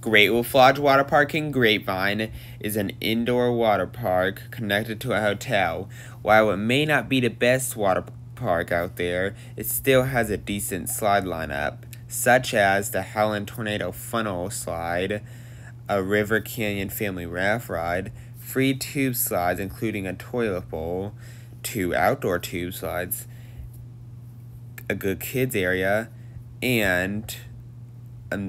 Great Wolf Lodge Waterpark in Grapevine is an indoor water park connected to a hotel. While it may not be the best water park out there, it still has a decent slide lineup, such as the Howlin Tornado funnel slide, a River Canyon family raft ride, free tube slides including a toilet bowl, 2 outdoor tube slides, a good kids area, and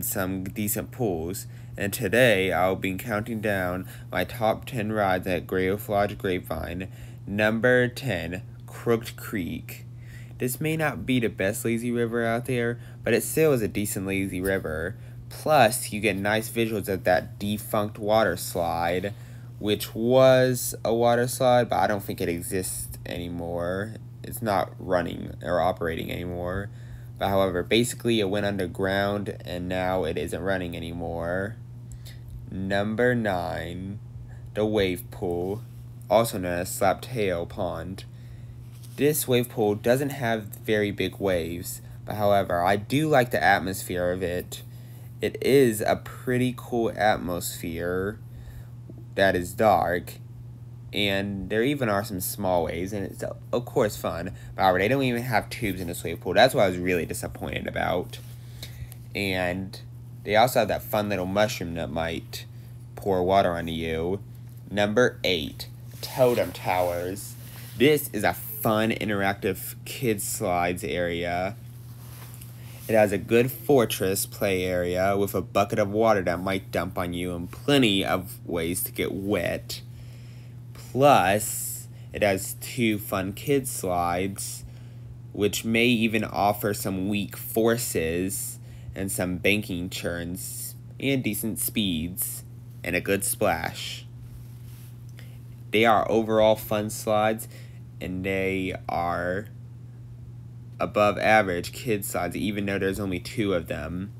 some decent pools. And today I'll be counting down my top 10 rides at Wolf Lodge Grapevine. Number 10, Crooked Creek. This may not be the best lazy river out there, but it still is a decent lazy river. Plus, you get nice visuals of that defunct water slide, which was a water slide, but I don't think it exists anymore. It's not running or operating anymore. But however, basically it went underground and now it isn't running anymore. Number 9, the wave pool, also known as Slaptail Pond. This wave pool doesn't have very big waves, but however, I do like the atmosphere of it. It is a pretty cool atmosphere that is dark, and there even are some small waves, and it's of course fun. But however, they don't even have tubes in this wave pool. That's what I was really disappointed about. And they also have that fun little mushroom that might pour water onto you. Number 8, Totem Towers. This is a fun, interactive kids slides area. It has a good fortress play area with a bucket of water that might dump on you and plenty of ways to get wet. Plus, it has 2 fun kids slides, which may even offer some weak forces and some banking churns and decent speeds and a good splash. They are overall fun slides, and they are above average kids slides, even though there's only 2 of them.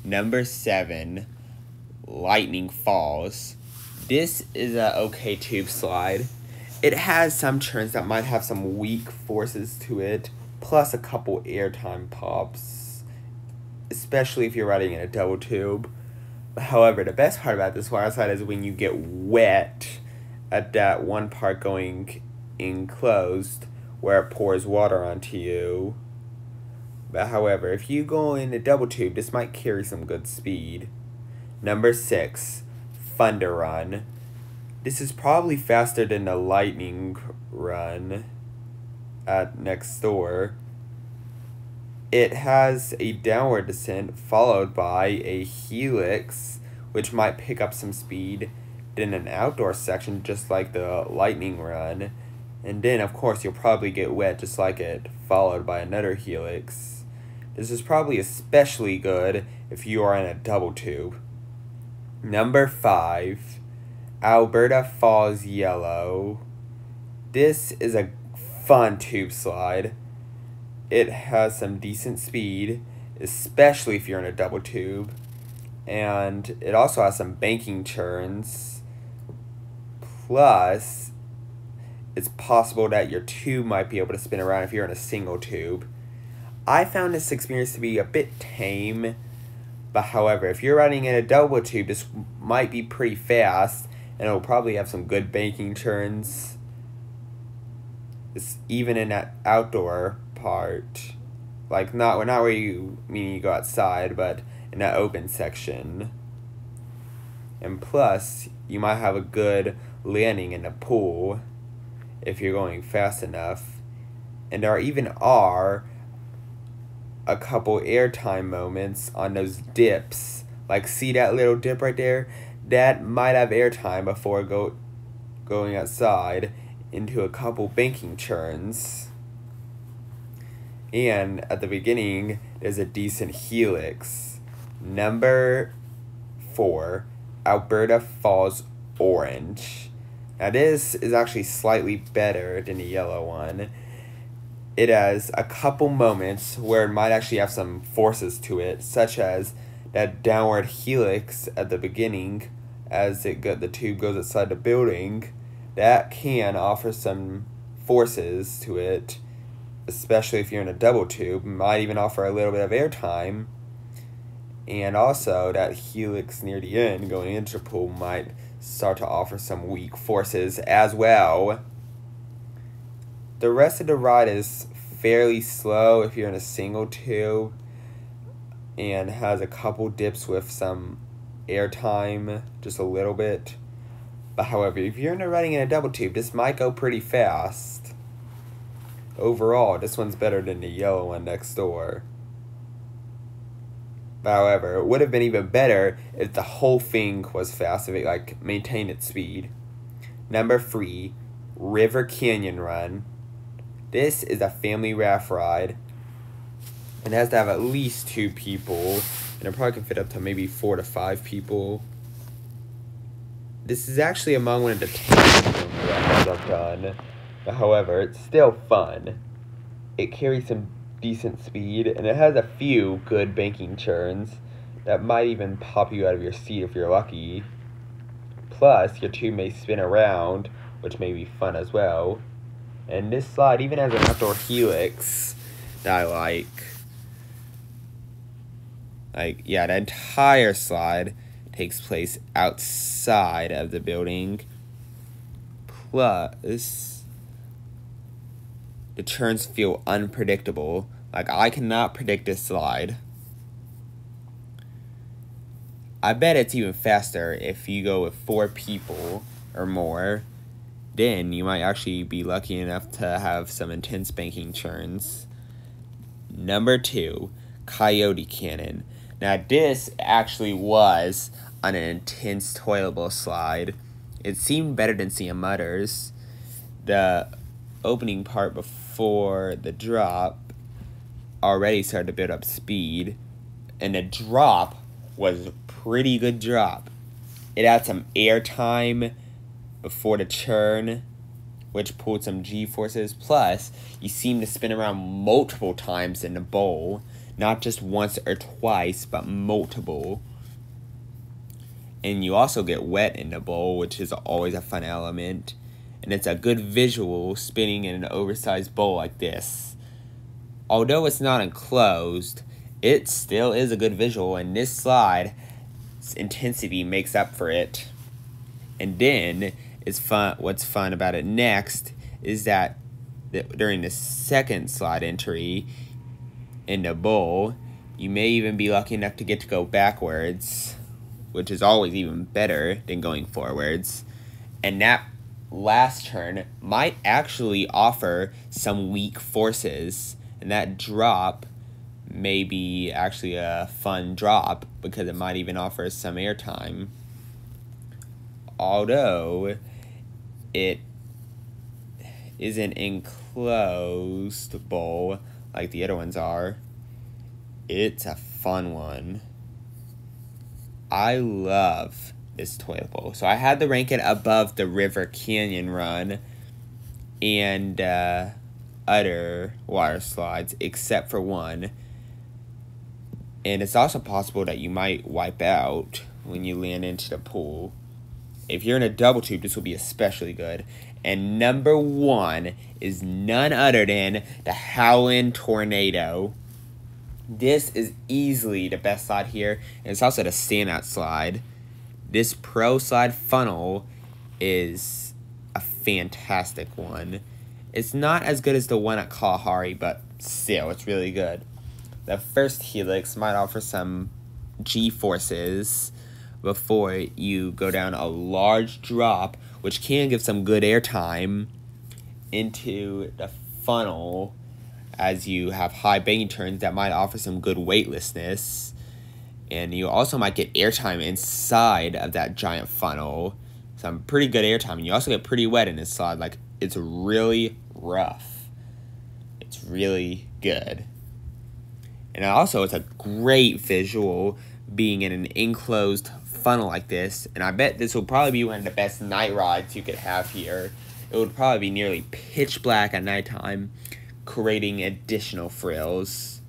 Number 7, Lightning Falls. This is a okay tube slide. It has some turns that might have some weak forces to it, plus a couple airtime pops, especially if you're riding in a double tube. However, the best part about this water slide is when you get wet at that one part going enclosed where it pours water onto you. But however, if you go in a double tube, this might carry some good speed. Number 6, Thunder Run. This is probably faster than the Lightning Run at next door. It has a downward descent followed by a helix, which might pick up some speed, then an outdoor section just like the Lightning Run, and then of course you'll probably get wet just like it, followed by another helix. This is probably especially good if you are in a double tube. Number 5, Alberta Falls Yellow. This is a fun tube slide. It has some decent speed, especially if you're in a double tube. And it also has some banking turns. Plus, it's possible that your tube might be able to spin around if you're in a single tube. I found this experience to be a bit tame. But however, if you're riding in a double tube, this might be pretty fast, and it'll probably have some good banking turns. It's even in that outdoor part, like not where you go outside, but in that open section. And plus, you might have a good landing in the pool if you're going fast enough. And there even are a couple airtime moments on those dips. Like, see that little dip right there? That might have airtime before going outside into a couple banking churns. And at the beginning, there's a decent helix. Number 4, Alberta Falls Orange. Now this is actually slightly better than the yellow one. It has a couple moments where it might actually have some forces to it, such as that downward helix at the beginning as the tube goes outside the building. That can offer some forces to it, especially if you're in a double tube. Might even offer a little bit of airtime. And also, that helix near the end going into the pool might start to offer some weak forces as well. The rest of the ride is fairly slow if you're in a single tube, and has a couple dips with some airtime, just a little bit. But however, if you're riding in a double tube, this might go pretty fast. Overall, this one's better than the yellow one next door. But however, it would have been even better if the whole thing was fast, if it maintained its speed. Number 3, River Canyon Run. This is a family raft ride. It has to have at least 2 people, and it probably can fit up to maybe 4 to 5 people. This is actually among one of the 10 rafts I've done. But however, it's still fun. It carries some decent speed, and it has a few good banking turns that might even pop you out of your seat if you're lucky. Plus, your tube may spin around, which may be fun as well. And this slide even has an outdoor helix that I like. Yeah, the entire slide takes place outside of the building. Plus, the turns feel unpredictable. I cannot predict this slide. I bet it's even faster if you go with 4 people or more. Then you might actually be lucky enough to have some intense banking turns. Number 2, Coyote Cannon. Now this actually was on an intense toilet bowl slide. It seemed better than seeing Mutters. The opening part before the drop already started to build up speed, and the drop was a pretty good drop. It had some air time before the churn, which pulled some G-forces. Plus, you seem to spin around multiple times in the bowl, not just once or twice, but multiple. And you also get wet in the bowl, which is always a fun element. And it's a good visual spinning in an oversized bowl like this. Although it's not enclosed, it still is a good visual, and this slide's intensity makes up for it. And then it's fun. What's fun about it next is that during the second slide entry in the bowl, you may even be lucky enough to get to go backwards, which is always even better than going forwards. And that last turn might actually offer some weak forces, and that drop may be actually a fun drop because it might even offer some airtime. Although it isn't enclosed bowl like the other ones are, it's a fun one. I love this toilet bowl. So I had to rank it above the River Canyon Run and other water slides, except for one. And it's also possible that you might wipe out when you land into the pool. If you're in a double tube, this will be especially good. And number 1 is none other than the Howlin Tornado. This is easily the best slide here, and it's also the standout slide. This pro slide funnel is a fantastic one. It's not as good as the one at Kalahari, but still, it's really good. The first helix might offer some G-forces before you go down a large drop, which can give some good airtime into the funnel as you have high banking turns that might offer some good weightlessness. And you also might get airtime inside of that giant funnel. Some pretty good airtime. And you also get pretty wet in this slide. It's really rough. It's really good. And also, it's a great visual being in an enclosed funnel like this. And I bet this will probably be one of the best night rides you could have here. It would probably be nearly pitch black at nighttime, creating additional thrills.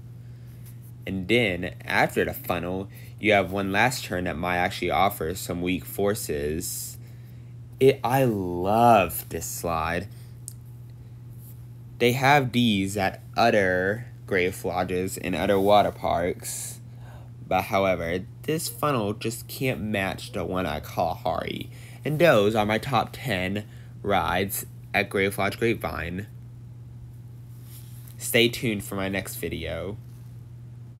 And then, after the funnel, you have one last turn that might actually offer some weak forces. I love this slide. They have these at other Grapevine lodges and other water parks, But however, this funnel just can't match the one at Kalahari. And those are my top 10 rides at Wolf Lodge Grapevine. Stay tuned for my next video.